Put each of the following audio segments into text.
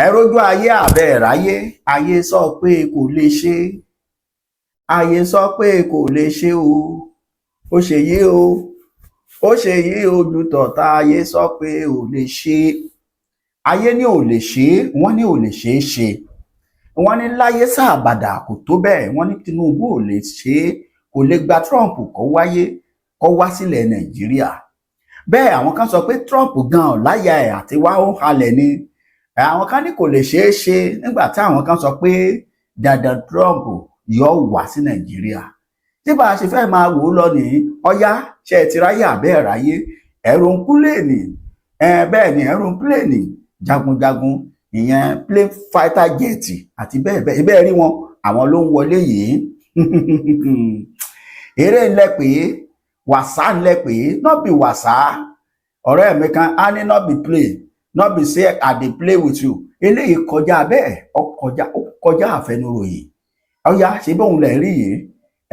ẹ rójú ayé àbẹ́ ráyé ayé sọ pé kò lè ṣe ayé sọ pé kò lè ṣe o ó ṣe yí o ó ṣe yí ojú tọ̀tá ayé sọ pé ò lè ṣe ayé ní ò lè ṣe wọ́n ní ò lè ṣe é ṣe wọ́n ní láyé sáàbàdà kò tó bẹ́ẹ̀ wọ́n ní Tinubu ò lè ṣe kò lè gba Trump kó wá sílẹ̀ Nàìjíríà bẹ́ẹ̀ àwọn kan sọ pé Trump gan láyà ẹ̀ àti wá ó halẹ̀ ni àwọn kan ní kò lè ṣeé ṣe nígbà tí àwọn kan sọ pé dandan Trump yóò wá sí Nàìjíríà tí bá a ṣe fẹ́ máa wò ó lọ ní ọyá ṣe ti ráyè àbẹ́ ráyé ẹ̀rọ̀ǹpúlẹ̀nì bẹ́ẹ̀ ni ẹ̀rọ̀ǹpúlẹ̀nì jagunjagun ìyẹn plane fighter jet àti bẹ́ẹ̀ rí wọn àwọn ló ń wọlé yìí eré ńlẹ̀ pé wàsá ńlẹ̀ pé not be wàsá ọ̀rẹ́ mi kan á ní not be play not be say I dey play with you eléyìí kọjá bẹ́ẹ̀ ó kọjá àfẹnuròyìn ọ̀yá ṣe bóun lẹ̀ rí yìí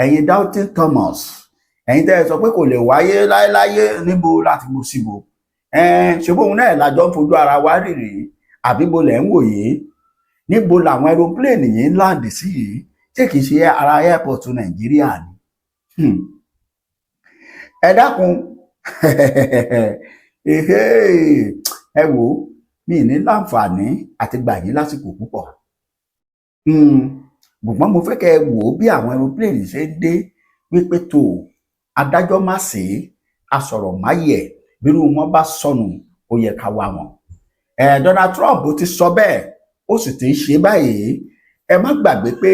ẹ̀yin Doubting Thomas ẹ̀yin tẹ́ ẹ sọ pé kò lè wáyé láéláyé níbo láti bó síbo ṣe bóun náà lájọ ń fojú ara wa rírì àbí bo lẹ̀ ń wòye níbo làwọn aeroplane yìí ń láǹdì sí yìí tí kì í ṣe ara airport Nàìjíríà ni ẹ dákun ẹ wò mí ní láǹfààní àti gbà yín lásìkò púpọ̀ ṣùgbọ́n mo fẹ́ kẹ́ ẹ wò ó bí àwọn aeroplane ṣe ń dé wípé tó adájọ́ má ṣe asọ̀rọ̀ má yẹ bírú wọn bá sọnù ó yẹ ká wá wọn. Donald Trump ti sọ bẹ́ẹ̀ ó sì ti ń ṣe báyìí ẹ má gbàgbé pé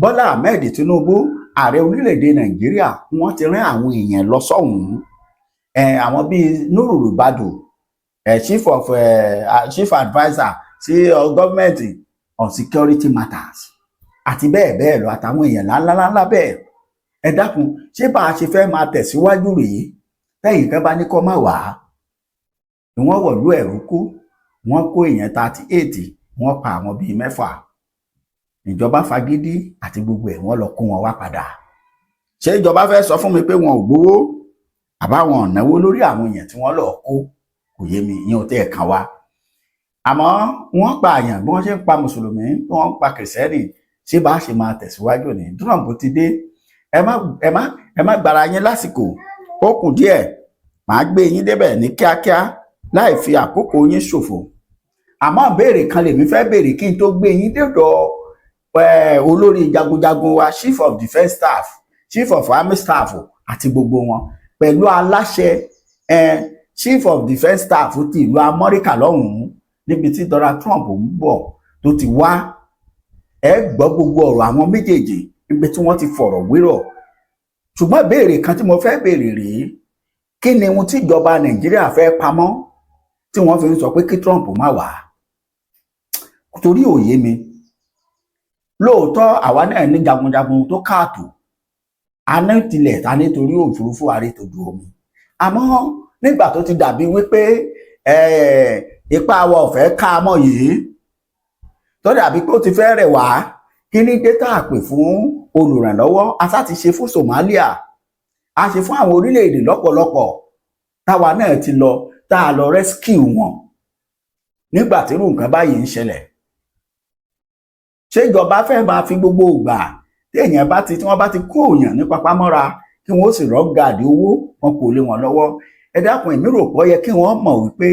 Bọ́lá Ahmed Tinubu ààrẹ orílẹ̀-èdè Nàìjíríà wọ́n ti rán àwọn èèyàn lọ sọ́hùn-ún àwọn bíi Nuru Ribadu chief adviser sí government on security matters àti bẹ́ẹ̀ lọ àtàwọn èèyàn ńláńlá bẹ́ẹ̀ ẹ dákun ṣé bá a ṣe fẹ́ máa tẹ̀síwájú rèé lẹ́yìn kan bá ní kọ́ máa wà á ni wọ́n wọ̀lú ẹ̀rú kú wọ́n kó èèyàn 38 wọ́n pa àwọn bíi 6 ìjọba fagídí àti gbogbo ẹ̀ wọ́n lọ kó wọn wá padà ṣé ìjọba fẹ́ sọ fún mi pé wọn ò gbowó àbáwọn ò náwó lórí àwọn èèyàn tí wọ́n lọ kó kò yé mi ìyẹn ò tẹ́ ẹ̀ kan wá àmọ́ wọ́n pa àyàn bí wọ́n ṣe ń pa mùsùlùmí bí wọ́n ń pa kìrìsìtẹ́nì ṣé bá a ṣe máa tẹ̀síwájú ní Trump ti dé ẹ má gbára yín lásìkò ó kù díẹ̀ màá gbé yín débẹ̀ ní kíákíá láì fi àkókò yín ṣòfò àmọ́ ìbéèrè kan lèmi fẹ́ béèrè kí n tó gbé yín dọ̀dọ̀ olórí jagunjagun wa chief of defence staff chief of army staff àti gbogbo wọn pẹ̀lú aláṣẹ chief of defence staff ti ìlú Amẹ́ríkà lọ́hùn-ún níbi tí Donald Trump ń bọ̀ tó ti wá ẹ gbọ́ gbogbo ọ̀rọ̀ àwọn méjèèjì níbi tí wọ́n ti fọ̀rọ̀ wérọ̀ ṣùgbọ́n ìbéèrè kan tí mo fẹ́ béèrè rèé kí ni ohun tí ìjọba Nàìjíríà fẹ́ pamọ́ tí wọ́n fi ń sọ pé kí Trump má wá torí òye mi lóòótọ́ àwa náà ní jagunjagun tó káàtó a ní tilẹ̀ ta nítorí òfurufú àrètòdò omi àmọ́ nígbà tó ti dàbí wípé ipa wa ò fẹ́ ká mọ́ yìí tó dàbí pé ó ti fẹ́ rẹ̀ wá kí ní dẹ́tà pè fún olùrànlọ́wọ́ asá ti ṣe fún Somalia a ṣe fún àwọn orílẹ̀-èdè lọ́pọ̀lọpọ̀ táwa náà ti lọ tá a lọ rescue wọn nígbà tí irú nǹkan báyìí ń ṣẹlẹ̀ ṣé ìjọba fẹ́ máa fi gbogbo ìgbà tí èèyàn bá ti tí wọ́n bá ti kó èèyàn ní papámọ́ra kí wọ́n sì rọ́gàdì owó wọn kò lé wọn lọ́wọ́ ẹ dákun èmi rò pọ̀ yẹ kí wọ́n mọ̀ wípé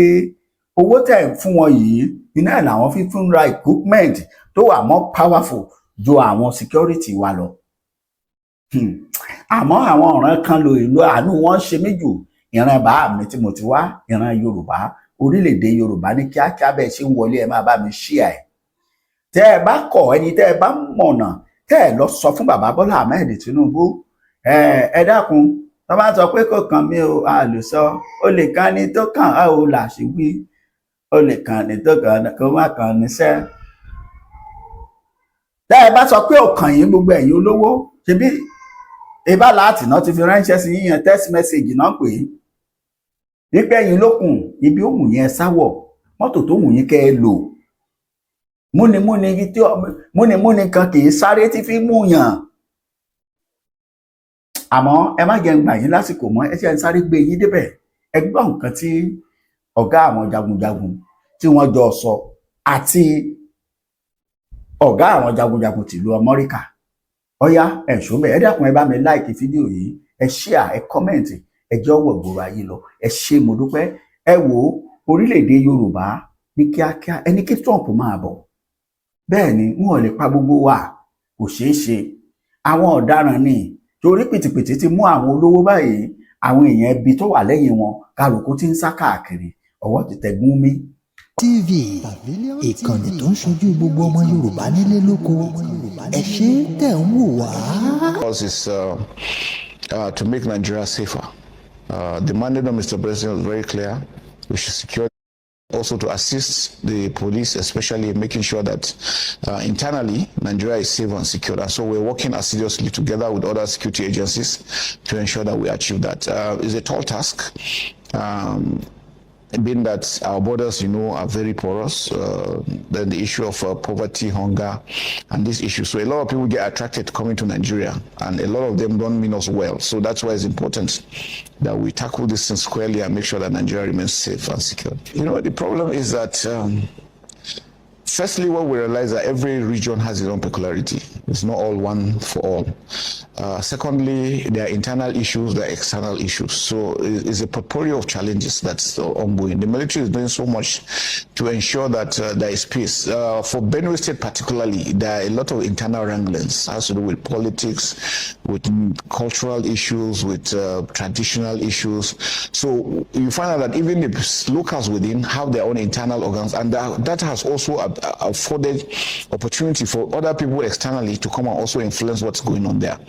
owó tẹ̀ ń fún wọn yìí iná làwọn fi fún ra equipment tó wà more powerful ju àwọn security wa lọ àmọ́ àwọn ọ̀ràn kan lo ìlú àánú wọn ṣe mí jù ìran bàá mi tí mo ti wá ìran Yorùbá orílẹ̀-èdè Yorùbá ní kíákíá bẹ́ẹ̀ ṣe ń wọlé ẹ máa bá mi share ẹ̀ tẹ́ ẹ bá kọ̀ ẹni tẹ́ ẹ bá mọ̀nà tẹ́ ẹ lọ sọ fún bàbá Bọ́lá Ahmed Tinubu ẹ dákun tó bá sọ pé kò kàn mí o a lè sọ ó lè kàn ní tó kàn á ò là ṣe wí ó lè kàn ní tó kàn kó má kàn níṣẹ́ tẹ́ ẹ bá sọ pé ò kàn yín gbogbo ẹ̀yin olówó ṣebí ìbá láti náà ti fi ránṣẹ́ sí yíyan text message náà pé wípé ẹ̀yin lókun ibi òmù yẹn sáwọ̀ mọ́tò tó wù yín kẹ́ ẹ lò múnimúni kan kì í sáré tí fi mú yàn àmọ́ ẹ má jẹ́ ń gbà yín lásìkò mọ́ ẹ ṣe ń sáré gbé yín débẹ̀ ẹ gbọ́ nǹkan tí ọ̀gá àwọn jagunjagun tí wọ́n jọ sọ àti ọ̀gá àwọn jagunjagun tìlú Amẹ́ríkà. Ọ̀yá ẹ̀ṣọ́ bẹ́ẹ̀, ẹ dákun ẹ bá mi láìkì fídíò yìí, ẹ ṣíà, ẹ kọ́mẹ̀ntì, ẹ jẹ́ ọwọ́ gbòòrò ayé lọ, ẹ ṣé mo dúpẹ́. Ẹ wo orílẹ̀-èdè Yorùbá ní kíákíá, ẹni kí Trump máa bọ̀. Bẹ́ẹ̀ ni wọn ò lè pa gbogbo wa, kò ṣeé ṣe. Àwọn ọ̀daràn ni, torí pìtìpìtì ti mú àwọn olówó báyìí, àwọn èèyàn ẹbí tó wà lẹ́yìn wọn kálukú ti ń sá káàkiri, ọwọ́ ti tẹ̀gún mí. TV ìkànnì tó ń ṣojú gbogbo ọmọ Yorùbá nílé lóko, ẹ ṣé tẹ̀ ń wò wá. Because it's to make Nigeria safer. The mandate of Mr. President was very clear. We should secure, also to assist the police, especially in making sure that internally Nigeria is safe and secure. And so we're working assiduously together with other security agencies to ensure that we achieve that. It's a tall task. Being that our borders, are very porous, then the issue of poverty, hunger, and this issue. So a lot of people get attracted to coming to Nigeria, and a lot of them don't mean us well. So that's why it's important that we tackle this thing squarely and make sure that Nigeria remains safe and secure. The problem is that, firstly, what we realize that every region has its own peculiarity. It's not all one for all. Secondly, there are internal issues, there are external issues. So it's a portfolio of challenges that's ongoing. The military is doing so much to ensure that there is peace. For Benue State particularly, there are a lot of internal wranglings. It has to do with politics, with cultural issues, with traditional issues. So you find out that even the locals within have their own internal organs, and that has also afforded opportunity for other people externally to come and also influence what's going on there.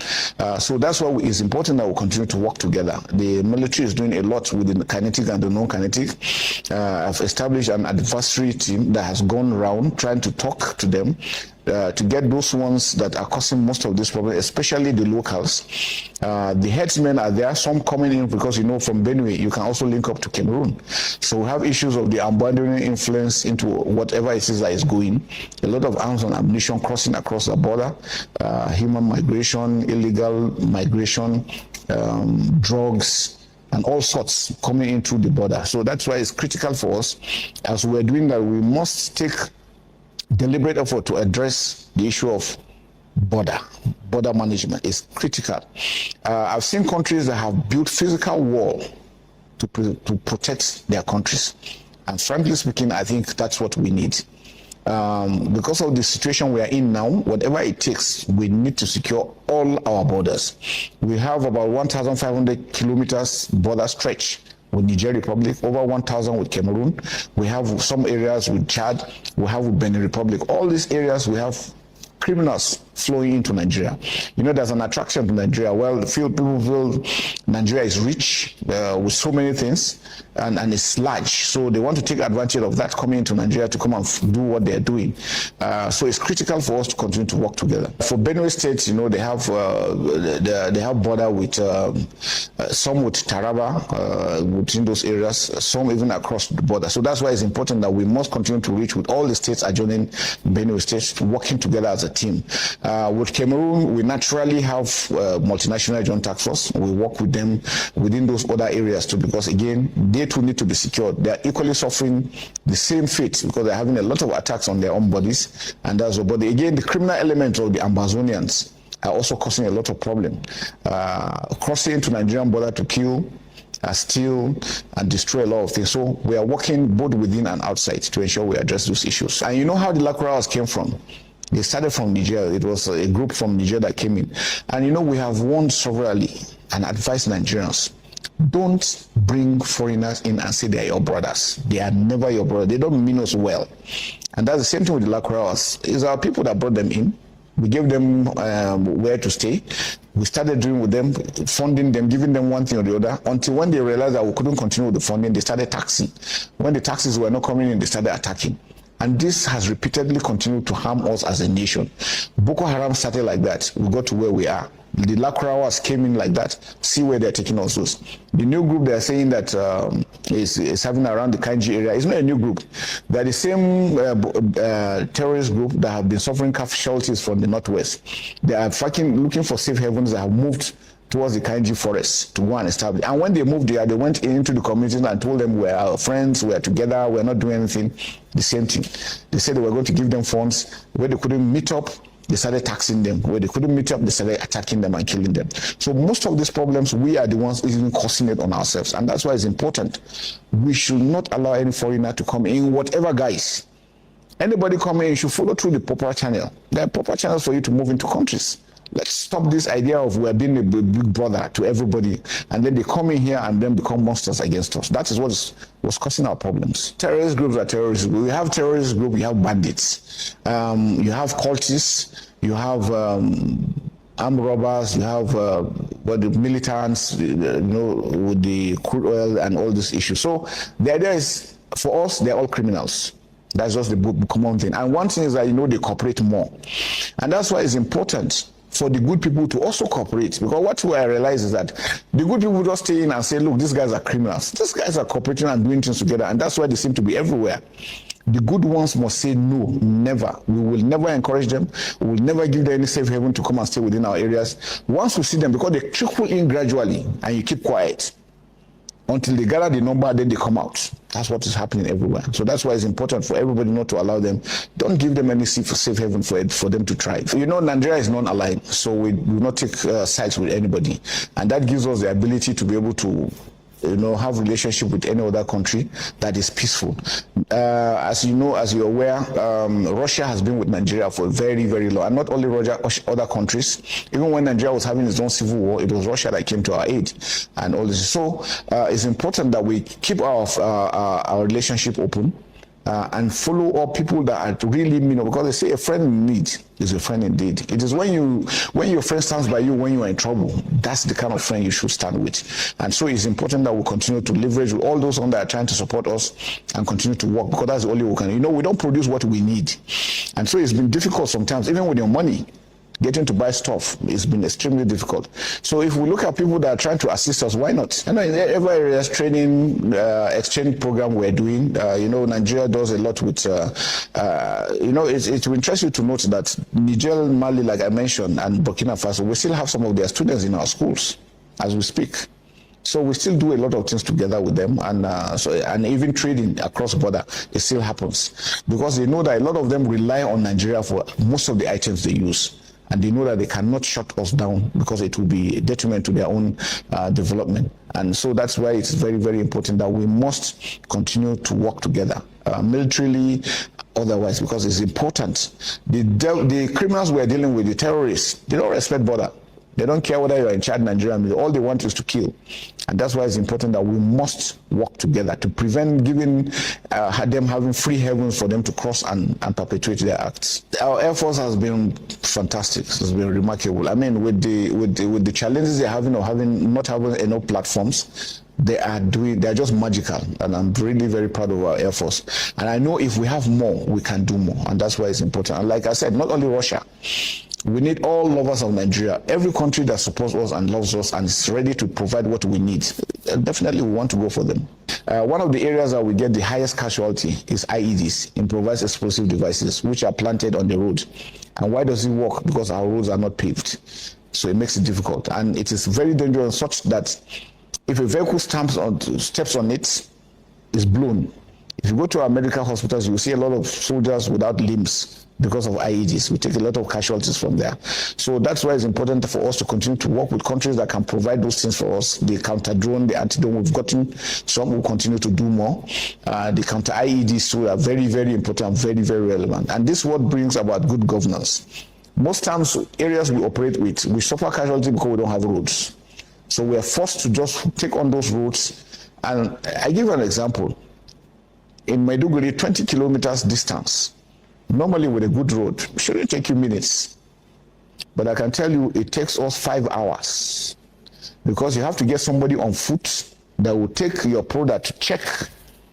So that's why it's important that we continue to work together. The military is doing a lot with the kinetic and the non-kinetic. I've established an advisory team that has gone around trying to talk to them to get those ones that are causing most of this problem, especially the locals. The headsmen are there, some coming in because, from Benue, you can also link up to Cameroon. So we have issues of the abandoning influence into whatever it is that is going. A lot of arms and ammunition crossing across the border, human migration, illegal migration, drugs, and all sorts coming in through the border. So that's why it's critical for us, as we're doing that, we must take deliberate effort to address the issue of border management. Is critical. I've seen countries that have built physical wall to protect their countries, and frankly speaking, I think that's what we need. Because of the situation we are in now, whatever it takes, we need to secure all our borders. We have about 1,500 kilometers border stretch with Niger Republic, over 1,000 with Cameroon. We have some areas with Chad, we have with Benin Republic. All these areas we have criminals flowing into Nigeria. There's an attraction to Nigeria. Well, people feel Nigeria is rich with so many things, and it's large. So they want to take advantage of that coming into Nigeria to come and do what they're doing. So it's critical for us to continue to work together. For Benue State, they have border with some with Taraba within those areas, some even across the border. So that's why it's important that we must continue to reach with all the states adjoining Benue State, working together as a team. With Cameroon, we naturally have multinational joint task force. We work with them within those other areas too, because again, they too need to be secured. They are equally suffering the same fate because they're having a lot of attacks on their own bodies, and that's what. But again, the criminal element of the Ambazonians are also causing a lot of problem, crossing into Nigerian border to kill, steal, and destroy a lot of things. So we are working both within and outside to ensure we address those issues. And you know how the Lacroix came from? They started from Niger. It was a group from Niger that came in. And we have warned severally and advised Nigerians, don't bring foreigners in and say they are your brothers. They are never your brothers. They don't mean us well. And that's the same thing with the Lacroix. It's our people that brought them in. We gave them where to stay. We started doing with them, funding them, giving them one thing or the other, until when they realized that we couldn't continue with the funding, they started taxing. When the taxes were not coming in, they started attacking. And this has repeatedly continued to harm us as a nation. Boko Haram started like that. We got to where we are. The Lacroix came in like that. See where they're taking us to. The new group they're saying that is having around the Kainji area is not a new group. They're the same terrorist group that have been suffering casualties from the northwest. They are fucking looking for safe havens that have moved towards the Kainji forest to go and establish. And when they moved there, they went into the communities and told them we're our friends, we're together, we're not doing anything. The same thing. They said they were going to give them funds. Where they couldn't meet up, they started taxing them. Where they couldn't meet up, they started attacking them and killing them. So most of these problems, we are the ones even causing it on ourselves. And that's why it's important. We should not allow any foreigner to come in, whatever guise. Anybody coming in, you should follow through the proper channel. There are proper channels for you to move into countries. Let's stop this idea of we're being a big brother to everybody, and then they come in here and then become monsters against us. That is what was causing our problems. Terrorist groups are terrorist groups. We have terrorist groups, we have bandits. You have cultists, you have armed robbers, you have the militants, with the crude oil and all these issues. So the idea is, for us, they're all criminals. That's just the common thing. And one thing is that, they cooperate more. And that's why it's important for the good people to also cooperate. Because what I realize is that the good people just stay in and say, look, these guys are criminals. These guys are cooperating and doing things together. And that's why they seem to be everywhere. The good ones must say no, never. We will never encourage them. We will never give them any safe haven to come and stay within our areas. Once we see them, because they trickle in gradually and you keep quiet until they gather the number, then they come out. That's what is happening everywhere. So that's why it's important for everybody not to allow them. Don't give them any safe haven for them to thrive. Nigeria is non-aligned, so we do not take sides with anybody. And that gives us the ability to be able to have relationship with any other country that is peaceful. As you're aware, Russia has been with Nigeria for very, very long. And not only Russia, other countries. Even when Nigeria was having its own civil war, it was Russia that came to our aid and all this. So it's important that we keep our relationship open. And follow up people that are really because they say a friend in need is a friend indeed. It is when your friend stands by you when you are in trouble, that's the kind of friend you should stand with. And so it's important that we continue to leverage with all those that are trying to support us and continue to work, because that's the only way we can. We don't produce what we need. And so it's been difficult sometimes, even with your money. Getting to buy stuff has been extremely difficult. So if we look at people that are trying to assist us, why not? In every area's training exchange program we're doing, Nigeria does a lot with, it will interest you to note that Niger, Mali, like I mentioned, and Burkina Faso, we still have some of their students in our schools as we speak. So we still do a lot of things together with them, and even trading across border, it still happens, because they know that a lot of them rely on Nigeria for most of the items they use. And they know that they cannot shut us down because it will be a detriment to their own development. And so that's why it's very, very important that we must continue to work together, militarily, otherwise, because it's important. The criminals we're dealing with, the terrorists, they don't respect border. They don't care whether you're in Chad, Nigeria, all they want is to kill. And that's why it's important that we must work together to prevent giving them having free havens for them to cross and perpetuate their acts. Our Air Force has been fantastic. It's been remarkable. I mean, with the challenges they're having of not having enough platforms, they are just magical, and I'm really very proud of our Air Force. And I know if we have more, we can do more, and that's why it's important. And like I said, not only Russia, we need all lovers of Nigeria. Every country that supports us and loves us and is ready to provide what we need, definitely we want to go for them. One of the areas that we get the highest casualty is IEDs, improvised explosive devices, which are planted on the road. And why does it work? Because our roads are not paved. So it makes it difficult. And it is very dangerous, such that if a vehicle steps on it, it's blown. If you go to our medical hospitals, you will see a lot of soldiers without limbs because of IEDs. We take a lot of casualties from there. So that's why it's important for us to continue to work with countries that can provide those things for us. The counter-drone, the anti-drone, we've gotten some, we'll continue to do more. The counter-IEDs too are very, very important, very, very relevant. And this is what brings about good governance. Most times, areas we operate with, we suffer casualty because we don't have roads. So we are forced to just take on those roads. And I give an example. In Maiduguri, 20 kilometers distance, normally with a good road, it shouldn't take you minutes. But I can tell you, it takes us 5 hours, because you have to get somebody on foot that will take your product to check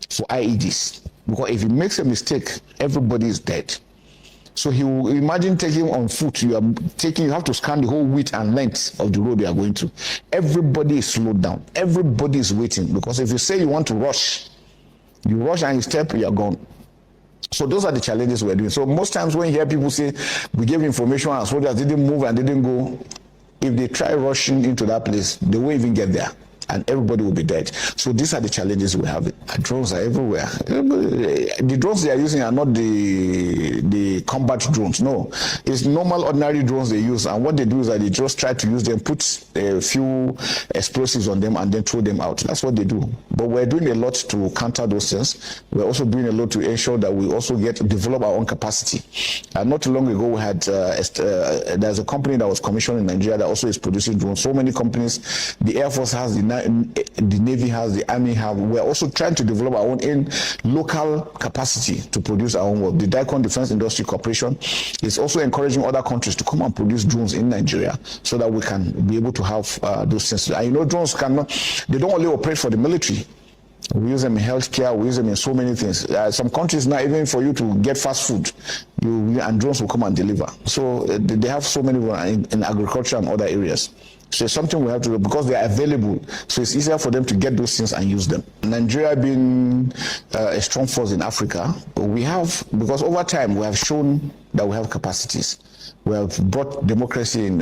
for IEDs. Because if he makes a mistake, everybody is dead. So he will imagine taking on foot. You have to scan the whole width and length of the road you are going to. Everybody is slowed down. Everybody is waiting, because if you say you want to rush, you rush and you step, you are gone. So those are the challenges we're doing. So most times when you hear people say we gave information and soldiers didn't move and didn't go, If they try rushing into that place, they won't even get there, and everybody will be dead. So these are the challenges we have. Drones are everywhere. The drones they are using are not the combat drones. No, it's normal, ordinary drones they use, and what they do is that they just try to use them, put a few explosives on them, and then throw them out. That's what they do. But we're doing a lot to counter those things. We're also doing a lot to ensure that we also develop our own capacity. Not too long ago, we had there's a company that was commissioned in Nigeria that also is producing drones. So many companies, the Air Force has, the Navy has, the Army have. We're also trying to develop our own local capacity to produce our own work. The Daikon Defense Industry Corporation is also encouraging other countries to come and produce drones in Nigeria so that we can be able to have those things. And you know, drones they don't only operate for the military. We use them in healthcare, we use them in so many things. Some countries now, even for you to get fast food, and drones will come and deliver. So they have so many in agriculture and other areas. So it's something we have to do because they are available. So it's easier for them to get those things and use them. Nigeria being a strong force in Africa, because over time we have shown that we have capacities. We have brought democracy in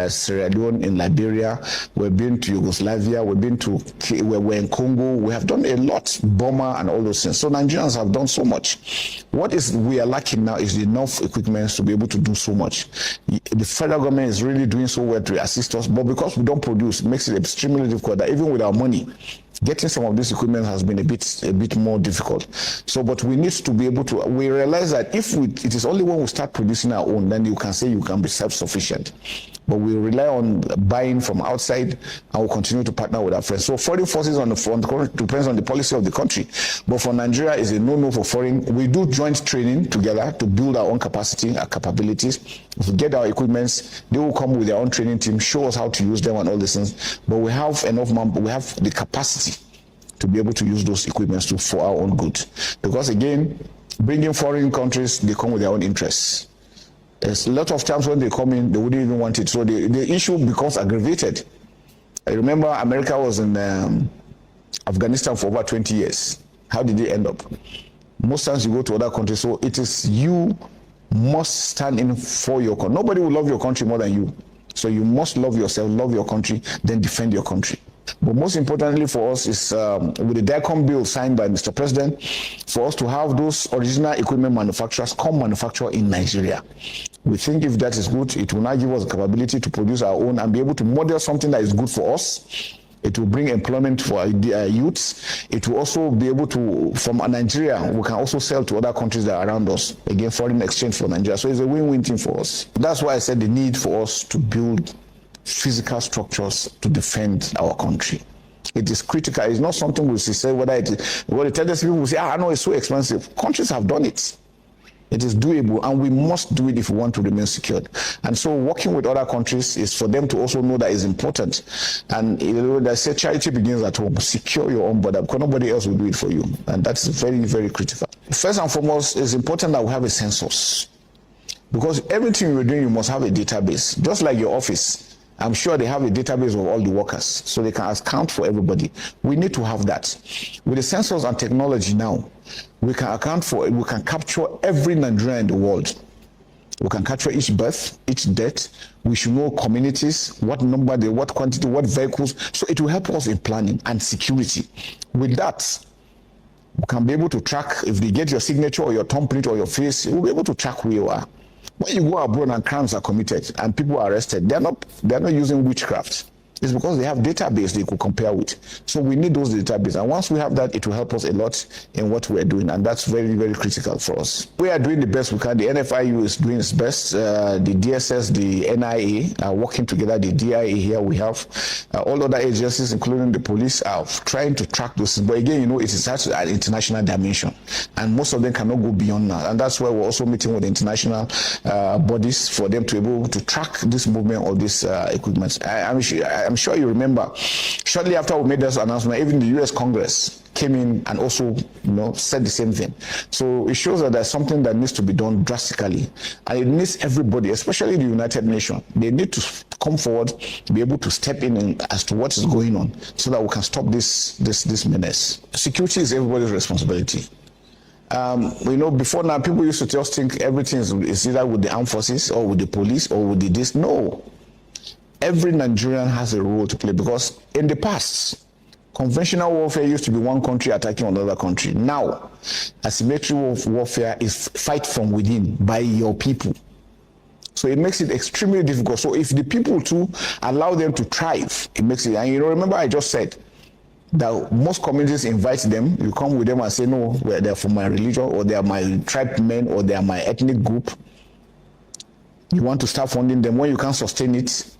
Sierra Leone, in Liberia. We've been to Yugoslavia. We're in Congo. We have done a lot, Burma and all those things. So Nigerians have done so much. What we are lacking now is enough equipment to be able to do so much. The federal government is really doing so well to assist us, but because we don't produce, it makes it extremely difficult that even with our money, getting some of this equipment has been a bit more difficult. So, but we need to be able to, we realize that it is only when we start producing our own, then you can say you can be self-sufficient. But we rely on buying from outside, and we'll continue to partner with our friends. So foreign forces on the front depends on the policy of the country. But for Nigeria, it's a no-no for foreign. We do joint training together to build our own capacity, our capabilities. If we get our equipments, they will come with their own training team, show us how to use them and all these things. But we have enough we have the capacity to be able to use those equipments for our own good. Because again, bringing foreign countries, they come with their own interests. There's a lot of times when they come in, they wouldn't even want it. So the issue becomes aggravated. I remember America was in Afghanistan for over 20 years. How did they end up? Most times you go to other countries, so it is you must stand in for your country. Nobody will love your country more than you. So you must love yourself, love your country, then defend your country. But most importantly for us is with the Daikon bill signed by Mr. President, for us to have those original equipment manufacturers come manufacture in Nigeria. We think if that is good, it will now give us the capability to produce our own and be able to model something that is good for us. It will bring employment for our youths. It will also be able to, from Nigeria, we can also sell to other countries that are around us. Again, foreign exchange for Nigeria. So it's a win-win thing for us. That's why I said the need for us to build physical structures to defend our country. It is critical. It's not something we say whether it is. Well, the tendency people will say, I know it's so expensive. Countries have done it. It is doable, and we must do it if we want to remain secured. And so working with other countries is for them to also know that it's important. And they say charity begins at home. Secure your own border, because nobody else will do it for you. And that's very, very critical. First and foremost, it's important that we have a census. Because everything you're doing, you must have a database. Just like your office. I'm sure they have a database of all the workers, so they can account for everybody. We need to have that. With the sensors and technology now, we can capture every Nigerian in the world. We can capture each birth, each death. We should know communities, what number, what quantity, what vehicles. So it will help us in planning and security. With that, we can be able to track, if they get your signature or your thumbprint or your face, we'll be able to track where you are. When you go abroad and crimes are committed and people are arrested, they're not using witchcraft. It's because they have database they could compare with. So we need those databases. And once we have that, it will help us a lot in what we're doing. And that's very, very critical for us. We are doing the best we can. The NFIU is doing its best. The DSS, the NIA are working together. The DIA here we have. All other agencies, including the police, are trying to track those. But again, it is such an international dimension. And most of them cannot go beyond that. And that's why we're also meeting with international bodies for them to be able to track this movement of these equipment. I'm sure you remember, shortly after we made this announcement, even the US Congress came in and also said the same thing. So it shows that there's something that needs to be done drastically. And it needs everybody, especially the United Nations. They need to come forward, be able to step in as to what is going on so that we can stop this menace. Security is everybody's responsibility. Before now, people used to just think everything is either with the armed forces or with the police or with the this. No. every Nigerian has a role to play, because in the past, conventional warfare used to be one country attacking another country. Now, asymmetric warfare is fight from within by your people. So it makes it extremely difficult. So if the people too allow them to thrive, it makes it, and you know, remember I just said that most communities invite them, you come with them and say, no, they're from my religion, or they are my tribe men, or they are my ethnic group. You want to start funding them. When you can't sustain it,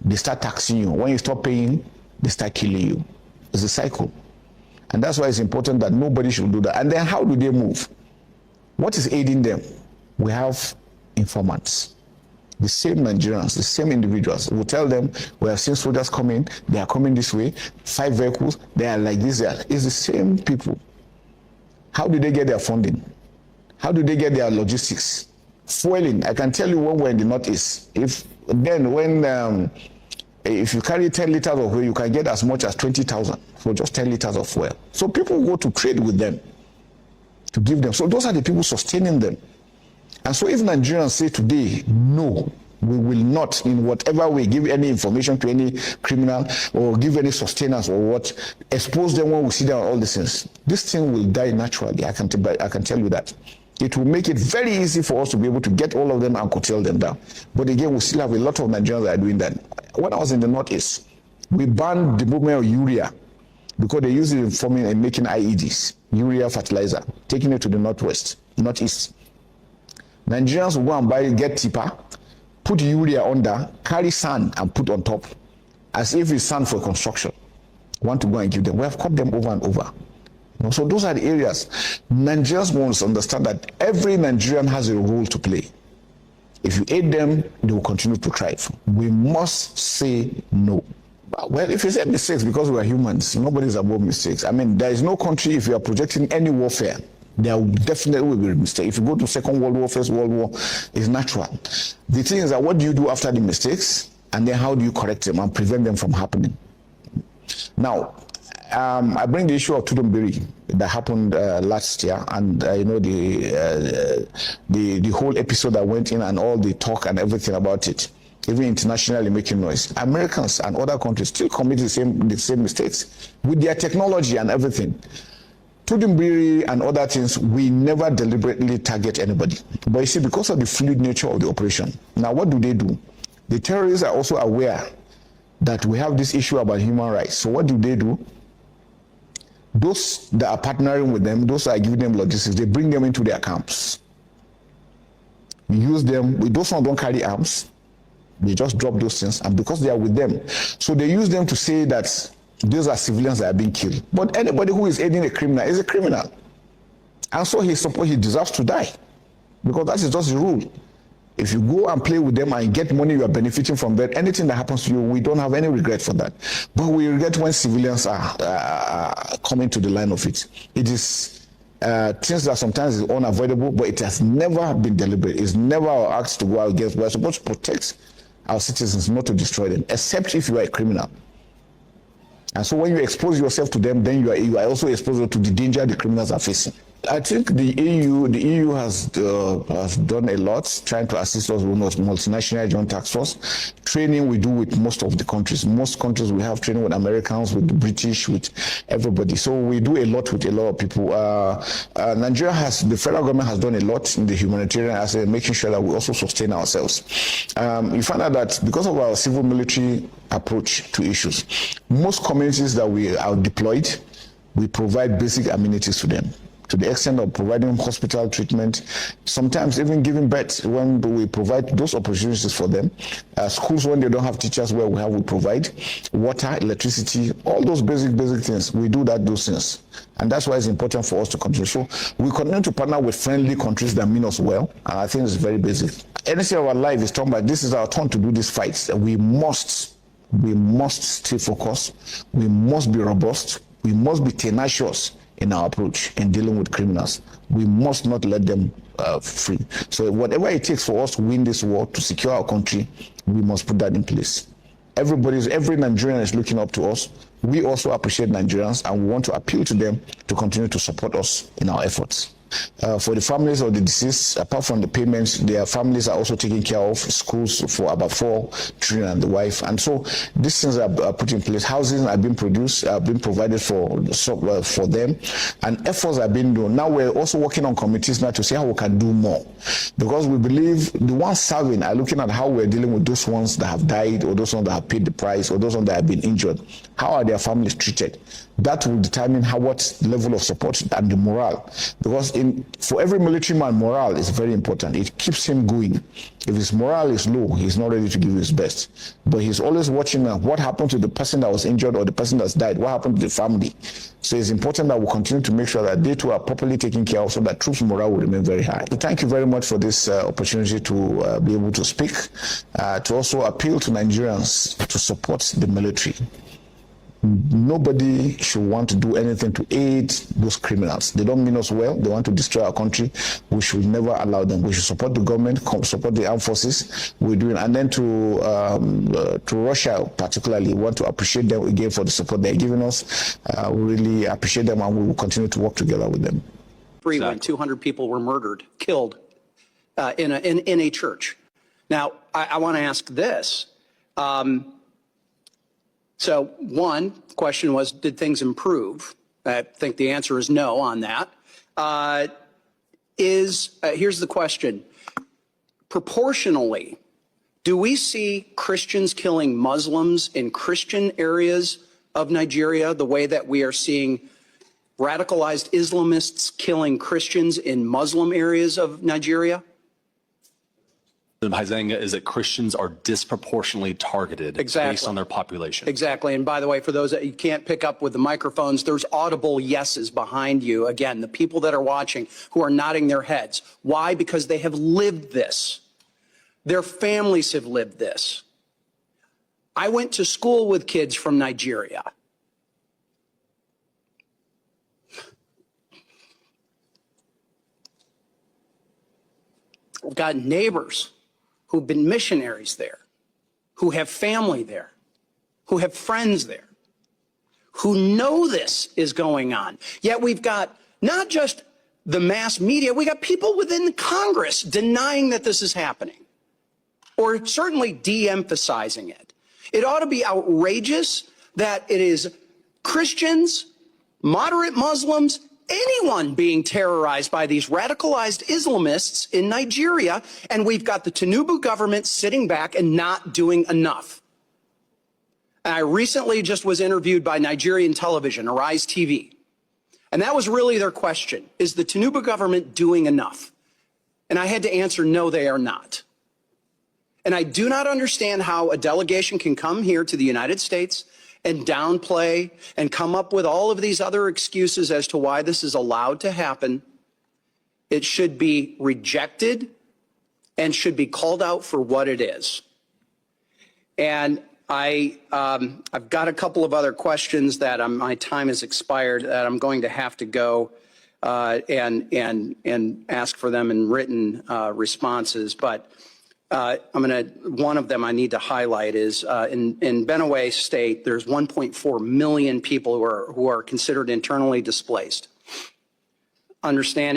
they start taxing you. When you stop paying, they start killing you. It's a cycle. And that's why it's important that nobody should do that. And then how do they move? What is aiding them? We have informants. The same Nigerians, the same individuals will tell them, we have seen soldiers coming, they are coming this way, 5 vehicles, they are like this. It's the same people. How do they get their funding? How do they get their logistics? Fueling. I can tell you when we're in the Northeast. If you carry 10 liters of oil, you can get as much as 20,000 for just 10 liters of oil. So people go to trade with them to give them. So those are the people sustaining them. And so if Nigerians say today, no, we will not in whatever way give any information to any criminal or give any sustenance or what, expose them when we see them on all these things, this thing will die naturally. I can tell you that. It will make it very easy for us to be able to get all of them and curtail them down. But again, we still have a lot of Nigerians that are doing that. When I was in the Northeast, we banned the movement of urea because they use it in forming and making IEDs, urea fertilizer, taking it to the Northwest, Northeast. Nigerians will go and buy, get tipper, put urea under, carry sand and put on top, as if it's sand for construction. Want to go and give them. We have caught them over and over. You know, so those are the areas. Nigerians must understand that every Nigerian has a role to play. If you aid them, they will continue to thrive. We must say no. Well, if you say mistakes, because we are humans, nobody's above mistakes. I mean, there is no country, if you are projecting any warfare, there definitely will be a mistake. If you go to Second World War, First World War, it's natural. The thing is that what do you do after the mistakes, and then how do you correct them and prevent them from happening? Now, I bring the issue of Tinubu that happened last year, and you know, the whole episode that went in and all the talk and everything about it, even internationally making noise. Americans and other countries still commit the same mistakes with their technology and everything. Tinubu and other things, we never deliberately target anybody. But you see, because of the fluid nature of the operation, now what do? The terrorists are also aware that we have this issue about human rights. So what do? Those that are partnering with them, those that are giving them logistics, they bring them into their camps. We use them. Those ones don't carry arms. They just drop those things, and because they are with them, so they use them to say that those are civilians that are being killed. But anybody who is aiding a criminal is a criminal, and so he deserves to die, because that is just the rule. If you go and play with them and get money, you are benefiting from that. Anything that happens to you, we don't have any regret for that. But we regret when civilians are coming to the line of it. It is things that sometimes is unavoidable, but it has never been deliberate. It's never our acts to go against. We are supposed to protect our citizens, not to destroy them, except if you are a criminal. And so when you expose yourself to them, then you are also exposed to the danger the criminals are facing. I think the EU has done a lot trying to assist us with multinational joint task force. Training we do with most of the countries. Most countries we have training with Americans, with the British, with everybody. So we do a lot with a lot of people. Nigeria the federal government has done a lot in the humanitarian aspect, making sure that we also sustain ourselves. You find out that because of our civil military approach to issues, most communities that we are deployed, we provide basic amenities to them, to the extent of providing hospital treatment, sometimes even giving birth when we provide those opportunities for them. Schools, when they don't have teachers, we provide water, electricity, all those basic things. We do those things. And that's why it's important for us to continue. So we continue to partner with friendly countries that mean us well. And I think it's very basic. Anything of our life is talking about, this is our turn to do these fights. We must stay focused. We must be robust. We must be tenacious in our approach in dealing with criminals. We must not let them free. So whatever it takes for us to win this war, to secure our country, we must put that in place. Every Nigerian is looking up to us. We also appreciate Nigerians, and we want to appeal to them to continue to support us in our efforts. For the families of the deceased, apart from the payments, their families are also taking care of schools for about 4 children and the wife. And so these things are put in place. Housing are being produced, being provided for them, and efforts are being done. Now we're also working on committees now to see how we can do more, because we believe the ones serving are looking at how we're dealing with those ones that have died, or those ones that have paid the price, or those ones that have been injured. How are their families treated? That will determine what level of support and the morale. Because for every military man, morale is very important. It keeps him going. If his morale is low, he's not ready to give his best. But he's always watching what happened to the person that was injured or the person that's died. What happened to the family? So it's important that we continue to make sure that they too are properly taken care of, so that troops' morale will remain very high. So thank you very much for this opportunity to be able to speak, to also appeal to Nigerians to support the military. Nobody should want to do anything to aid those criminals. They don't mean us well. They want to destroy our country. We should never allow them. We should support the government, support the armed forces. We're doing, and then to Russia particularly, we want to appreciate them again for the support they're giving us. We really appreciate them, and we will continue to work together with them. When 200 people were murdered, killed in a church. Now, I want to ask this. So one question was, did things improve? I think the answer is no on that. Here's the question. Proportionally, do we see Christians killing Muslims in Christian areas of Nigeria the way that we are seeing radicalized Islamists killing Christians in Muslim areas of Nigeria? Haizenga is that Christians are disproportionately targeted based on their population. Exactly. And by the way, for those that you can't pick up with the microphones, there's audible yeses behind you. Again, the people that are watching who are nodding their heads. Why? Because they have lived this. Their families have lived this. I went to school with kids from Nigeria. I've got neighbors who've been missionaries there, who have family there, who have friends there, who know this is going on. Yet we've got not just the mass media, we got people within Congress denying that this is happening, or certainly de-emphasizing it. It ought to be outrageous that it is Christians, moderate Muslims, anyone being terrorized by these radicalized Islamists in Nigeria, and we've got the Tinubu government sitting back and not doing enough. And I recently just was interviewed by Nigerian television, Arise TV, and that was really their question. Is the Tinubu government doing enough? And I had to answer, no, they are not. And I do not understand how a delegation can come here to the United States and downplay and come up with all of these other excuses as to why this is allowed to happen. It should be rejected and should be called out for what it is. And I've got a couple of other questions that my time has expired, that I'm going to have to go and ask for them in written responses. But one of them I need to highlight is in Benue State, there's 1.4 million people who are considered internally displaced. Understanding